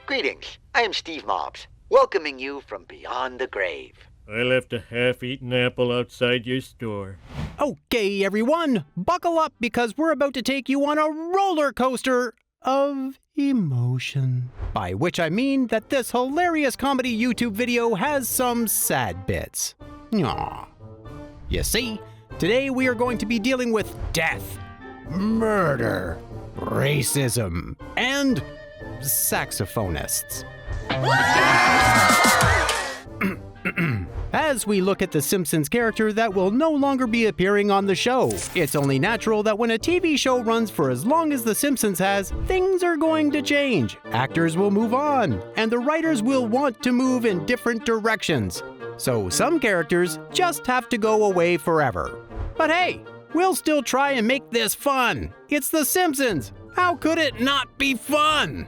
Greetings, I am Steve Mobs, welcoming you from beyond the grave. I left a half-eaten apple outside your store. Okay, everyone, buckle up because we're about to take you on a roller coaster of emotion. By which I mean that this hilarious comedy YouTube video has some sad bits. Aww. You see, today we are going to be dealing with death, murder, racism, and saxophonists. As we look at the Simpsons character that will no longer be appearing on the show, it's only natural that when a TV show runs for as long as The Simpsons has, things are going to change. Actors will move on, and the writers will want to move in different directions. So some characters just have to go away forever. But hey, we'll still try and make this fun. It's The Simpsons. How could it not be fun?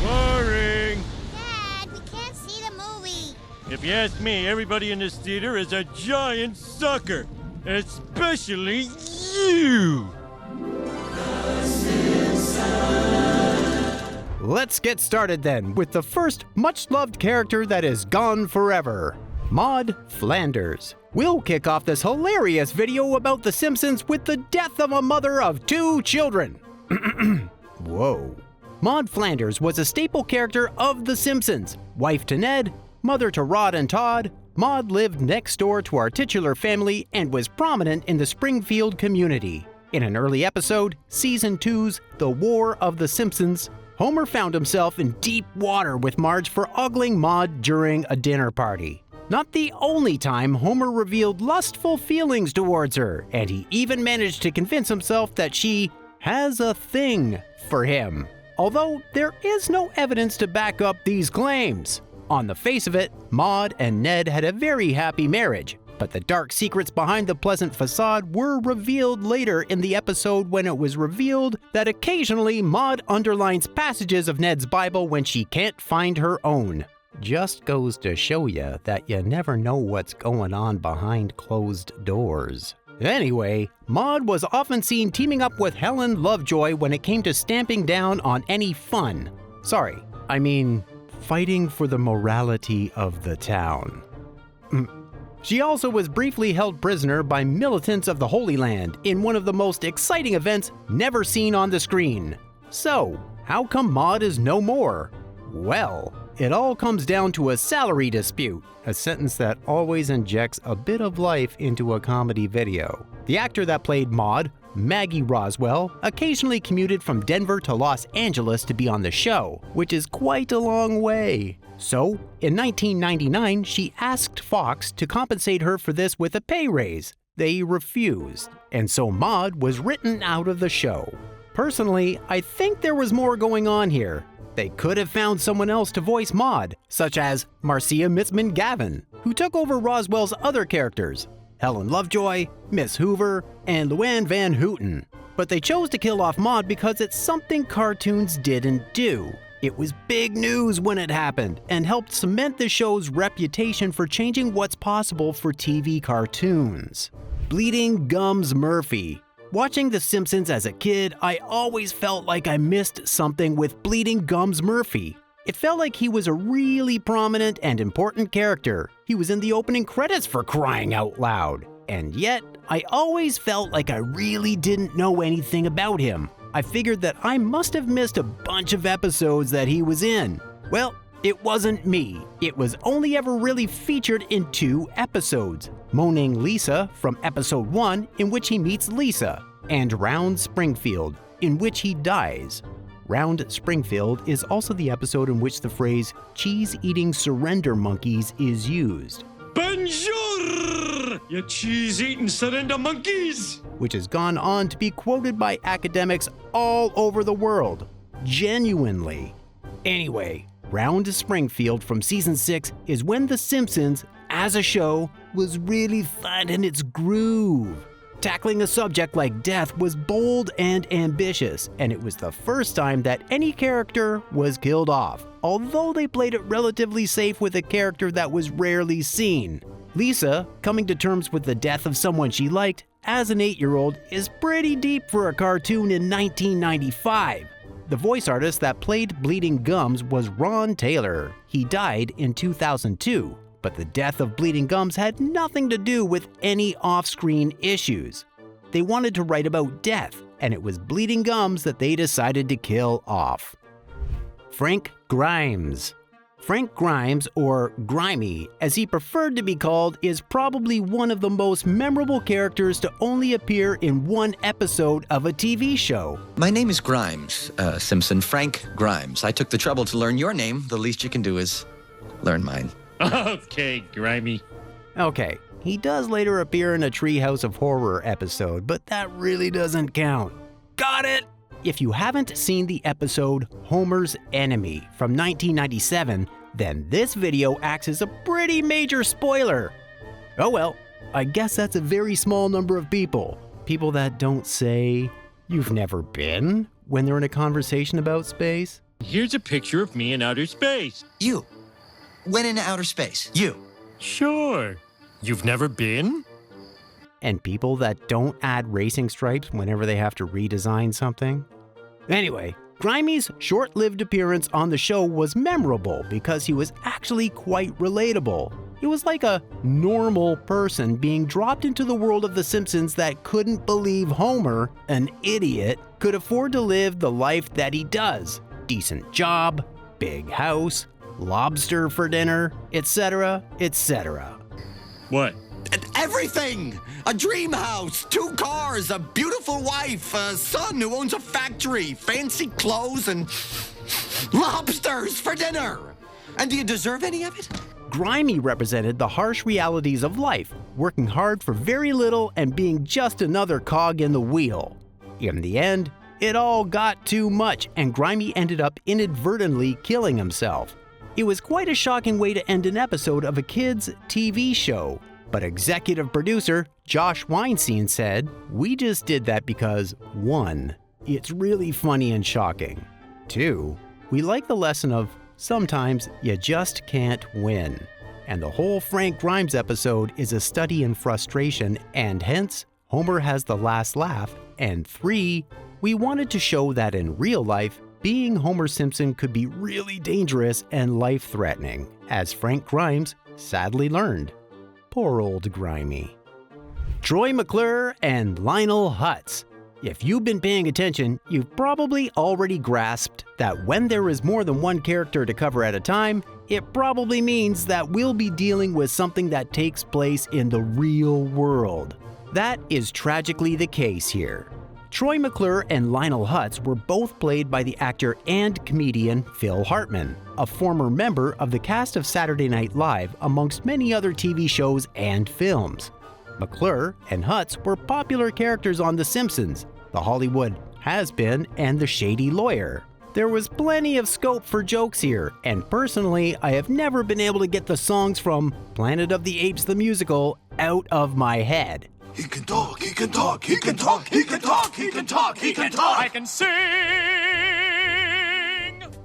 Boring! Dad, we can't see the movie. If you ask me, everybody in this theater is a giant sucker. Especially you! Let's get started then with the first much-loved character that is gone forever, Maude Flanders. We'll kick off this hilarious video about The Simpsons with the death of a mother of 2 children. Whoa. Maude Flanders was a staple character of The Simpsons. Wife to Ned, mother to Rod and Todd, Maude lived next door to our titular family and was prominent in the Springfield community. In an early episode, Season 2's The War of the Simpsons, Homer found himself in deep water with Marge for ogling Maude during a dinner party. Not the only time Homer revealed lustful feelings towards her, and he even managed to convince himself that she has a thing for him. Although there is no evidence to back up these claims. On the face of it, Maude and Ned had a very happy marriage, but the dark secrets behind the pleasant facade were revealed later in the episode when it was revealed that occasionally Maude underlines passages of Ned's Bible when she can't find her own. Just goes to show you that you never know what's going on behind closed doors. Anyway, Maude was often seen teaming up with Helen Lovejoy when it came to stamping down on any fun. Sorry, I mean fighting for the morality of the town. She also was briefly held prisoner by militants of the Holy Land in one of the most exciting events never seen on the screen. So, how come Maude is no more? Well, it all comes down to a salary dispute, a sentence that always injects a bit of life into a comedy video. The actor that played Maude, Maggie Roswell, occasionally commuted from Denver to Los Angeles to be on the show, which is quite a long way. So, in 1999, she asked Fox to compensate her for this with a pay raise. They refused, and so Maude was written out of the show. Personally, I think there was more going on here. They could have found someone else to voice Maude, such as Marcia Mitzman Gavin, who took over Roswell's other characters, Helen Lovejoy, Miss Hoover, and Luann Van Houten. But they chose to kill off Maude because it's something cartoons didn't do. It was big news when it happened and helped cement the show's reputation for changing what's possible for TV cartoons. Bleeding Gums Murphy. Watching The Simpsons as a kid, I always felt like I missed something with Bleeding Gums Murphy. It felt like he was a really prominent and important character. He was in the opening credits for crying out loud. And yet, I always felt like I really didn't know anything about him. I figured that I must have missed a bunch of episodes that he was in. Well, it wasn't me. It was only ever really featured in 2 episodes. Moaning Lisa from episode 1, in which he meets Lisa, and Round Springfield, in which he dies. Round Springfield is also the episode in which the phrase cheese-eating surrender monkeys is used. Bonjour, you cheese-eating surrender monkeys! Which has gone on to be quoted by academics all over the world. Genuinely. Anyway, Round Springfield from season 6 is when The Simpsons, as a show, was really finding its groove. Tackling a subject like death was bold and ambitious, and it was the first time that any character was killed off, although they played it relatively safe with a character that was rarely seen. Lisa, coming to terms with the death of someone she liked as an 8-year-old, is pretty deep for a cartoon in 1995. The voice artist that played Bleeding Gums was Ron Taylor. He died in 2002, but the death of Bleeding Gums had nothing to do with any off-screen issues. They wanted to write about death, and it was Bleeding Gums that they decided to kill off. Frank Grimes. Frank Grimes, or Grimy, as he preferred to be called, is probably one of the most memorable characters to only appear in one episode of a TV show. My name is Grimes, Simpson, Frank Grimes. I took the trouble to learn your name. The least you can do is learn mine. Okay, Grimy. Okay, he does later appear in a Treehouse of Horror episode, but that really doesn't count. Got it? If you haven't seen the episode Homer's Enemy from 1997, then this video acts as a pretty major spoiler. Oh well, I guess that's a very small number of people. People that don't say, "You've never been," when they're in a conversation about space. Here's a picture of me in outer space. You went into outer space. You. Sure. You've never been? And people that don't add racing stripes whenever they have to redesign something. Anyway, Grimy's short-lived appearance on the show was memorable because he was actually quite relatable. He was like a normal person being dropped into the world of The Simpsons that couldn't believe Homer, an idiot, could afford to live the life that he does. Decent job, big house, lobster for dinner, etc., etc. What? Everything! A dream house, 2 cars, a beautiful wife, a son who owns a factory, fancy clothes, and lobsters for dinner. And do you deserve any of it? Grimy represented the harsh realities of life, working hard for very little and being just another cog in the wheel. In the end, it all got too much, and Grimy ended up inadvertently killing himself. It was quite a shocking way to end an episode of a kids' TV show. But executive producer Josh Weinstein said, "We just did that because 1, it's really funny and shocking. 2, we like the lesson of sometimes you just can't win. And the whole Frank Grimes episode is a study in frustration, and hence Homer has the last laugh. And 3, we wanted to show that in real life, being Homer Simpson could be really dangerous and life-threatening, as Frank Grimes sadly learned." Poor old Grimy. Troy McClure and Lionel Hutz. If you've been paying attention, you've probably already grasped that when there is more than one character to cover at a time, it probably means that we'll be dealing with something that takes place in the real world. That is tragically the case here. Troy McClure and Lionel Hutz were both played by the actor and comedian Phil Hartman, a former member of the cast of Saturday Night Live amongst many other TV shows and films. McClure and Hutz were popular characters on The Simpsons, The Hollywood Has-Been, and The Shady Lawyer. There was plenty of scope for jokes here, and personally, I have never been able to get the songs from Planet of the Apes the Musical out of my head. He can talk, he can talk, he can talk, he can talk, he can talk, he can talk. I can sing!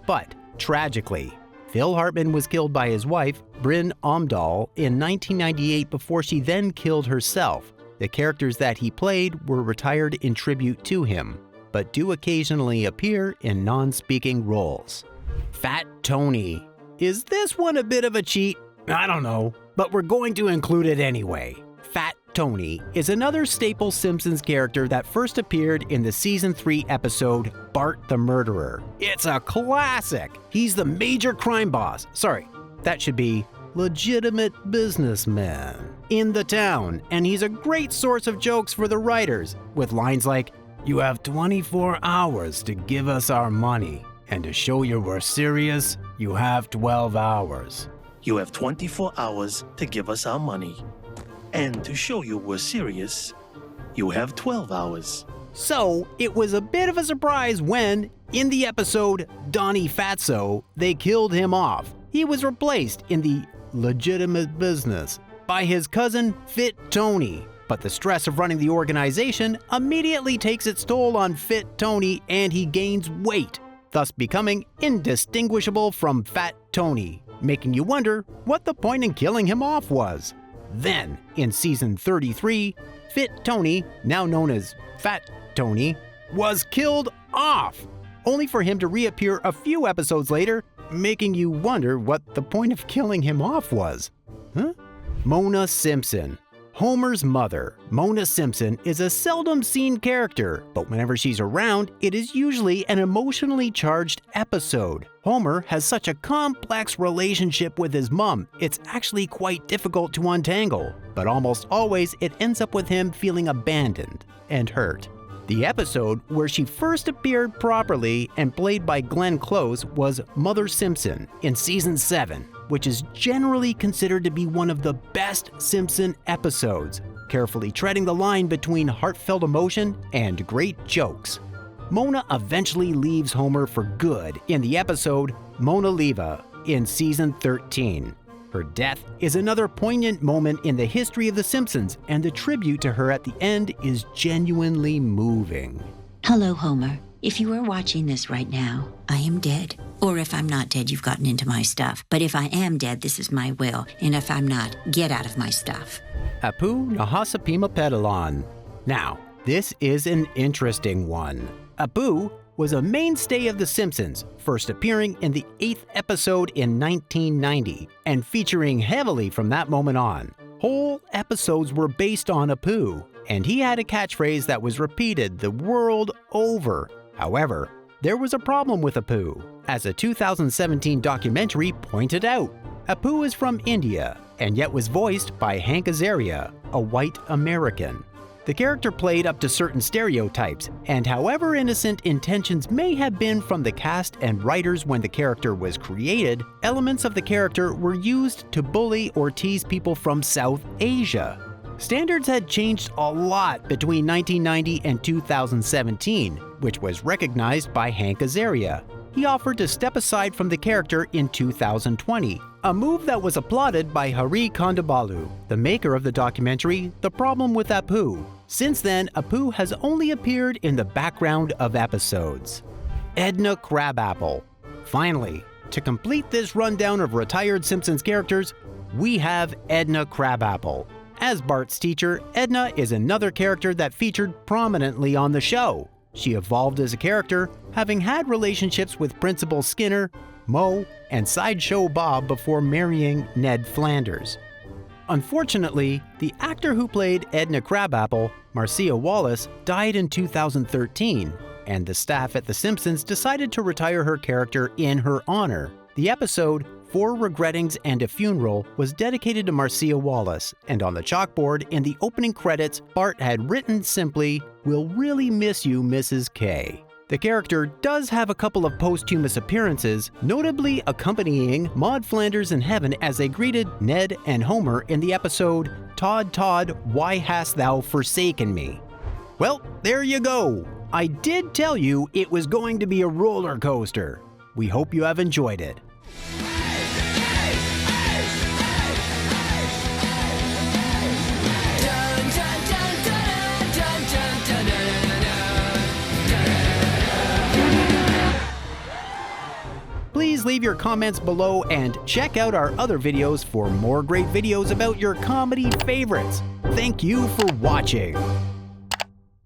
But, tragically, Phil Hartman was killed by his wife, Bryn Omdahl, in 1998 before she then killed herself. The characters that he played were retired in tribute to him, but do occasionally appear in non-speaking roles. Fat Tony. Is this one a bit of a cheat? I don't know, but we're going to include it anyway. Fat Tony is another staple Simpsons character that first appeared in the Season 3 episode Bart the Murderer. It's a classic! He's the major crime boss. Sorry, that should be legitimate businessman in the town, and he's a great source of jokes for the writers, with lines like, "You have 24 hours to give us our money, and to show you we're serious, you have 12 hours. You have 24 hours to give us our money. And to show you we're serious, you have 12 hours. So, it was a bit of a surprise when, in the episode Donnie Fatso, they killed him off. He was replaced in the legitimate business by his cousin Fit Tony. But the stress of running the organization immediately takes its toll on Fit Tony, and he gains weight, thus becoming indistinguishable from Fat Tony, making you wonder what the point in killing him off was. Then, in season 33, Fit Tony, now known as Fat Tony, was killed off. only for him to reappear a few episodes later, making you wonder what the point of killing him off was. Huh? Mona Simpson. Homer's mother, Mona Simpson, is a seldom seen character, but whenever she's around, it is usually an emotionally charged episode. Homer has such a complex relationship with his mom, it's actually quite difficult to untangle, but almost always it ends up with him feeling abandoned and hurt. The episode where she first appeared properly and played by Glenn Close was Mother Simpson in Season 7, which is generally considered to be one of the best Simpson episodes, carefully treading the line between heartfelt emotion and great jokes. Mona eventually leaves Homer for good in the episode Mona Leva in Season 13. Her death is another poignant moment in the history of The Simpsons, and the tribute to her at the end is genuinely moving. Hello, Homer. If you are watching this right now, I am dead. Or if I'm not dead, you've gotten into my stuff. But if I am dead, this is my will. And if I'm not, get out of my stuff. Apu Nahasapima Pedalon. Now, this is an interesting one. Apu was a mainstay of The Simpsons, first appearing in the 8th episode in 1990, and featuring heavily from that moment on. Whole episodes were based on Apu, and he had a catchphrase that was repeated the world over. However, there was a problem with Apu, as a 2017 documentary pointed out. Apu is from India, and yet was voiced by Hank Azaria, a white American. The character played up to certain stereotypes, and however innocent intentions may have been from the cast and writers when the character was created, elements of the character were used to bully or tease people from South Asia. Standards had changed a lot between 1990 and 2017, which was recognized by Hank Azaria. He offered to step aside from the character in 2020, a move that was applauded by Hari Kondabalu, the maker of the documentary The Problem with Apu. Since then, Apu has only appeared in the background of episodes. Edna Crabapple. Finally, to complete this rundown of retired Simpsons characters, we have Edna Crabapple. As Bart's teacher, Edna is another character that featured prominently on the show. She evolved as a character, having had relationships with Principal Skinner, Moe, and Sideshow Bob before marrying Ned Flanders. Unfortunately, the actor who played Edna Crabapple, Marcia Wallace, died in 2013, and the staff at The Simpsons decided to retire her character in her honor. The episode, 4 Regrettings and a Funeral, was dedicated to Marcia Wallace, and on the chalkboard in the opening credits, Bart had written simply, "We'll really miss you, Mrs. K." The character does have a couple of posthumous appearances, notably accompanying Maude Flanders in heaven as they greeted Ned and Homer in the episode Todd, Todd, Why Hast Thou Forsaken Me? Well, there you go. I did tell you it was going to be a roller coaster. We hope you have enjoyed it. Please leave your comments below and check out our other videos for more great videos about your comedy favorites. Thank you for watching.